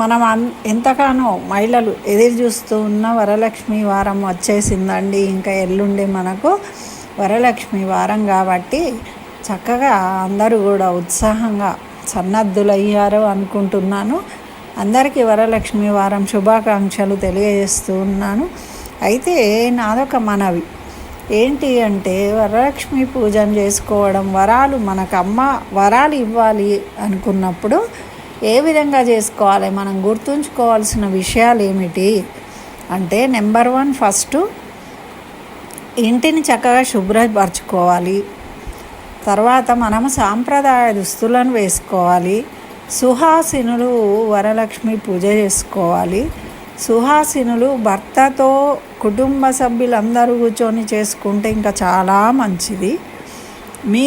మనం ఎంతగానో మహిళలు ఎదురు చూస్తూ ఉన్న వరలక్ష్మి వారం వచ్చేసిందండి. ఇంకా ఎల్లుండి మనకు వరలక్ష్మి వారం కాబట్టి చక్కగా అందరూ కూడా ఉత్సాహంగా సన్నద్ధులయ్యారు అనుకుంటున్నాను. అందరికీ వరలక్ష్మి వారం శుభాకాంక్షలు తెలియజేస్తూ ఉన్నాను. అయితే నాదొక మనవి ఏంటి అంటే, వరలక్ష్మి పూజను చేసుకోవడం, వరాలు మనకు అమ్మ వరాలు ఇవ్వాలి అనుకున్నప్పుడు ఏ విధంగా చేసుకోవాలి, మనం గుర్తుంచుకోవాల్సిన విషయాలు ఏమిటి అంటే, నెంబర్ 1 ఫస్ట్ ఇంటిని చక్కగా శుభ్రపరచుకోవాలి. తర్వాత మనము సాంప్రదాయ దుస్తులను వేసుకోవాలి. సుహాసినులు వరలక్ష్మి పూజ చేసుకోవాలి. సుహాసినులు భర్తతో కుటుంబ సభ్యులందరూ కూర్చొని చేసుకుంటే ఇంకా చాలా మంచిది. మీ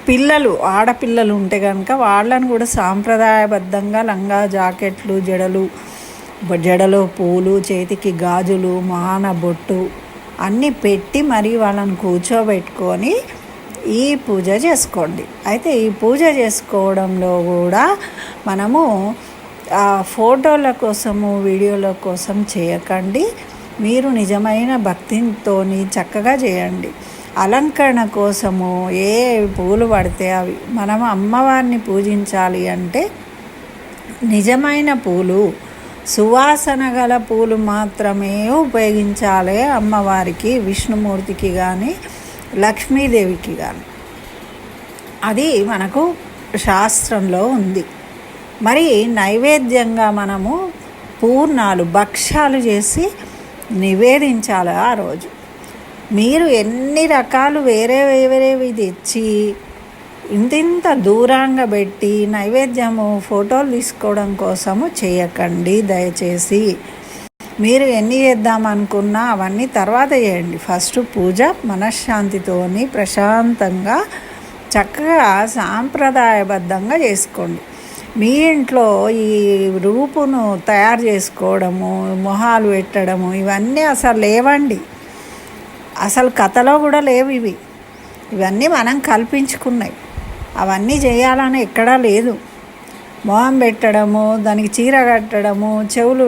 పిల్లలు ఆడపిల్లలు ఉంటే కనుక వాళ్ళని కూడా సాంప్రదాయబద్ధంగా లంగా జాకెట్లు, జడలో పూలు, చేతికి గాజులు, మొహాన బొట్టు అన్నీ పెట్టి మరీ వాళ్ళని కూర్చోబెట్టుకొని ఈ పూజ చేసుకోండి. అయితే ఈ పూజ చేసుకోవడంలో కూడా మనము ఫోటోల కోసము, వీడియోల కోసం చేయకండి. మీరు నిజమైన భక్తితో చక్కగా చేయండి. అలంకరణ కోసము ఏ పూలు పడితే అవి, మనం అమ్మవారిని పూజించాలి అంటే నిజమైన పూలు, సువాసన గల పూలు మాత్రమే ఉపయోగించాలి అమ్మవారికి, విష్ణుమూర్తికి కానీ లక్ష్మీదేవికి కానీ. అది మనకు శాస్త్రంలో ఉంది. మరి నైవేద్యంగా మనము పూర్ణాలు, భక్ష్యాలు చేసి నివేదించాలి ఆ రోజు. మీరు ఎన్ని రకాలు వేరేవి తెచ్చి ఇంత దూరంగా పెట్టి నైవేద్యము ఫోటోలు తీసుకోవడం కోసము చేయకండి దయచేసి. మీరు ఎన్ని చేద్దామనుకున్నా అవన్నీ తర్వాత చేయండి. ఫస్ట్ పూజ మనశ్శాంతితోని ప్రశాంతంగా చక్కగా సాంప్రదాయబద్ధంగా చేసుకోండి. మీ ఇంట్లో ఈ రూపును తయారు చేసుకోవడము, మొహాలు పెట్టడము ఇవన్నీ అసలు లేవండి. అసలు కథలో కూడా లేవు ఇవన్నీ మనం కల్పించుకున్నాయి. అవన్నీ చేయాలని ఎక్కడా లేదు. మొహం పెట్టడము, దానికి చీర కట్టడము, చెవులు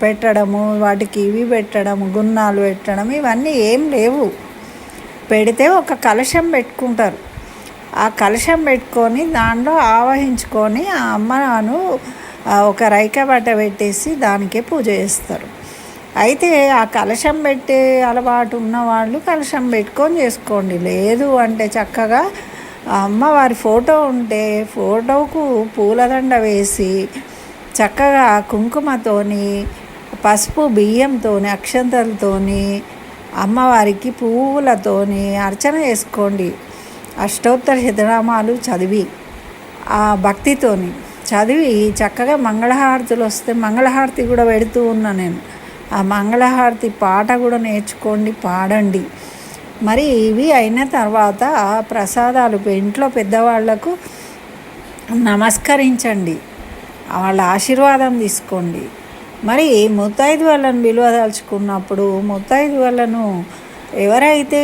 పెట్టడము, వాటికి ఇవి పెట్టడము, గున్నాలు పెట్టడం ఇవన్నీ ఏం లేవు. పెడితే ఒక కలశం పెట్టుకుంటారు. ఆ కలశం పెట్టుకొని దాంట్లో ఆవహించుకొని ఆ అమ్మను ఒక రైక బట్ట పెట్టేసి దానికే పూజ చేస్తారు. అయితే ఆ కలశం పెట్టే అలవాటు ఉన్నవాళ్ళు కలశం పెట్టుకొని చేసుకోండి. లేదు అంటే చక్కగా అమ్మవారి ఫోటో ఉంటే ఫోటోకు పూలదండ వేసి చక్కగా కుంకుమతోని, పసుపు బియ్యంతోని, అక్షంతలతోని, అమ్మవారికి పువ్వులతోని అర్చన చేసుకోండి. అష్టోత్తర శతనామాలు చదివి ఆ భక్తితోని చదివి చక్కగా మంగళహారతులు వస్తే మంగళహారతి కూడా పెడుతూ ఉన్నా నేను. ఆ మంగళహారతి పాట కూడా నేర్చుకోండి, పాడండి. మరి ఇవి అయిన తర్వాత ప్రసాదాలు ఇంట్లో పెద్దవాళ్లకు నమస్కరించండి, వాళ్ళ ఆశీర్వాదం తీసుకోండి. మరి ముత్తైదువులను విలువదలుచుకున్నప్పుడు ముత్తైదువులను ఎవరైతే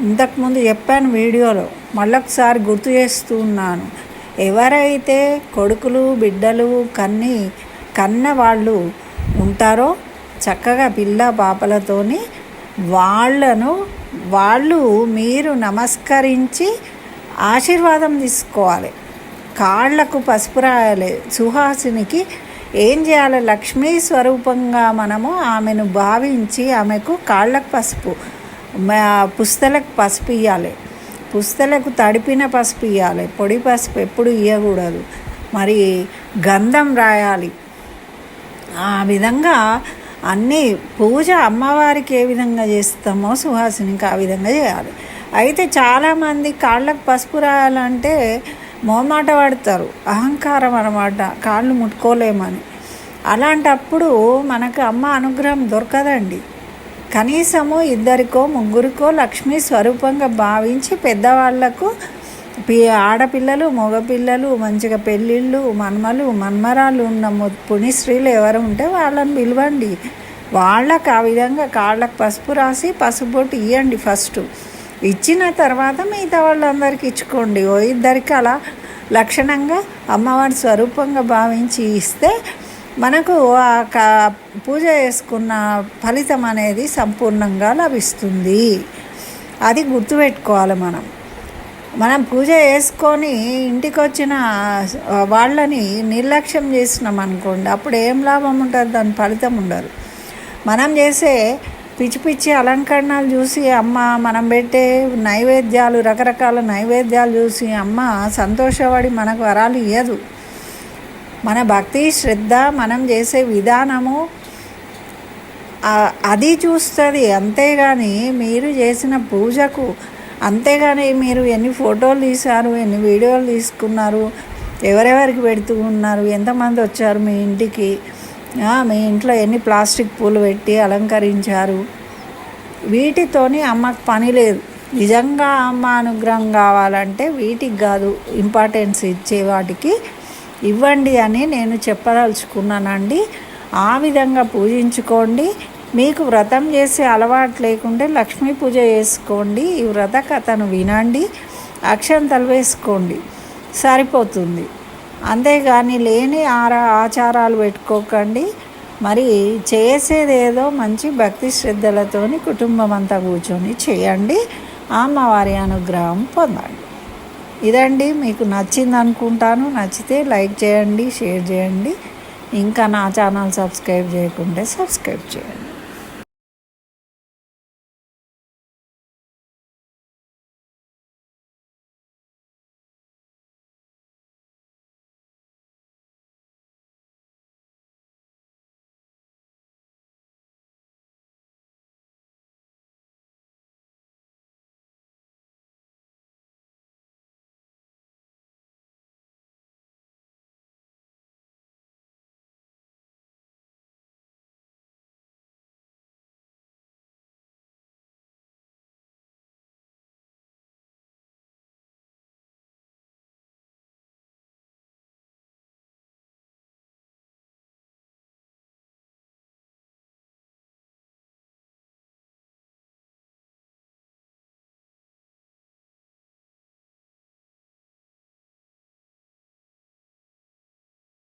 ఇంతకుముందు చెప్పాను వీడియోలో, మళ్ళొకసారి గుర్తు చేస్తూ ఉన్నాను. ఎవరైతే కొడుకులు, బిడ్డలు కన్న వాళ్ళు ఉంటారో చక్కగా పిల్ల పాపలతోని వాళ్ళు మీరు నమస్కరించి ఆశీర్వాదం తీసుకోవాలి. కాళ్లకు పసుపు రాయాలి. సుహాసినికి ఏం చేయాలి, లక్ష్మీ స్వరూపంగా మనము ఆమెను భావించి ఆమెకు కాళ్ళకు పసుపు, పుస్తలకు పసుపు ఇవ్వాలి. పుస్తలకు తడిపిన పసుపు ఇవ్వాలి, పొడి పసుపు ఎప్పుడు ఇవ్వకూడదు. మరి గంధం రాయాలి. ఆ విధంగా అన్నీ పూజ అమ్మవారికి ఏ విధంగా చేస్తామో సుహాసినికి ఆ విధంగా చేయాలి. అయితే చాలామంది కాళ్ళకు పసుపు రాయాలంటే మొహమాట పడతారు, అహంకారం అన్నమాట, కాళ్ళు ముట్టుకోలేమని. అలాంటప్పుడు మనకు అమ్మ అనుగ్రహం దొరకదండి. కనీసము 2 3 లక్ష్మీ స్వరూపంగా భావించి పెద్దవాళ్లకు, ఆడపిల్లలు మగపిల్లలు మంచిగా పెళ్ళిళ్ళు, మన్మరాలు ఉన్న పుణ్యశ్రీలు ఎవరు ఉంటే వాళ్ళని పిలవండి. వాళ్ళకు ఆ విధంగా కాళ్ళకు పసుపు రాసి పసుపు బొట్టు ఇవ్వండి. ఫస్ట్ ఇచ్చిన తర్వాత మిగతా వాళ్ళందరికీ ఇచ్చుకోండి. 2 అలా లక్షణంగా అమ్మవారి స్వరూపంగా భావించి ఇస్తే మనకు ఆ పూజ చేసుకున్న ఫలితం అనేది సంపూర్ణంగా లభిస్తుంది. అది గుర్తుపెట్టుకోవాలి. మనం పూజ చేసుకొని ఇంటికి వచ్చిన వాళ్ళని నిర్లక్ష్యం చేసినాం అనుకోండి, అప్పుడు ఏం లాభం ఉంటుంది? దాని ఫలితం ఉండదు. మనం చేసే పిచ్చి పిచ్చి అలంకరణలు చూసి అమ్మ, మనం పెట్టే నైవేద్యాలు, రకరకాల నైవేద్యాలు చూసి అమ్మ సంతోషపడి మనకు వరాలు ఇవ్వదు. మన భక్తి, శ్రద్ధ, మనం చేసే విధానము అది చూస్తుంది. అంతేగాని మీరు చేసిన పూజకు, అంతేగాని మీరు ఎన్ని ఫోటోలు తీశారు, ఎన్ని వీడియోలు తీసుకున్నారు, ఎవరెవరికి పెడుతూ ఉన్నారు, ఎంతమంది వచ్చారు మీ ఇంటికి, మీ ఇంట్లో ఎన్ని ప్లాస్టిక్ పూలు పెట్టి అలంకరించారు, వీటితోని అమ్మకు పని లేదు. నిజంగా అమ్మ అనుగ్రహం కావాలంటే వీటికి కాదు ఇంపార్టెన్స్ ఇచ్చే, వాటికి ఇవ్వండి అని నేను చెప్పదలుచుకున్నానండి. ఆ విధంగా పూజించుకోండి. మీకు వ్రతం చేసే అలవాటు లేకుంటే లక్ష్మీ పూజ చేసుకోండి. ఈ వ్రత కథను వినండి, అక్షంతలు వేసుకోండి, సరిపోతుంది. అంతేగాని లేని ఆచారాలు పెట్టుకోకండి. మరి చేసేదేదో మంచి భక్తి శ్రద్ధలతోని కుటుంబం అంతా కూర్చొని చేయండి. అమ్మవారి అనుగ్రహం పొందండి. ఇదండి, మీకు నచ్చింది అనుకుంటాను. నచ్చితే లైక్ చేయండి, షేర్ చేయండి. ఇంకా నా ఛానల్ సబ్స్క్రైబ్ చేయకుంటే సబ్స్క్రైబ్ చేయండి.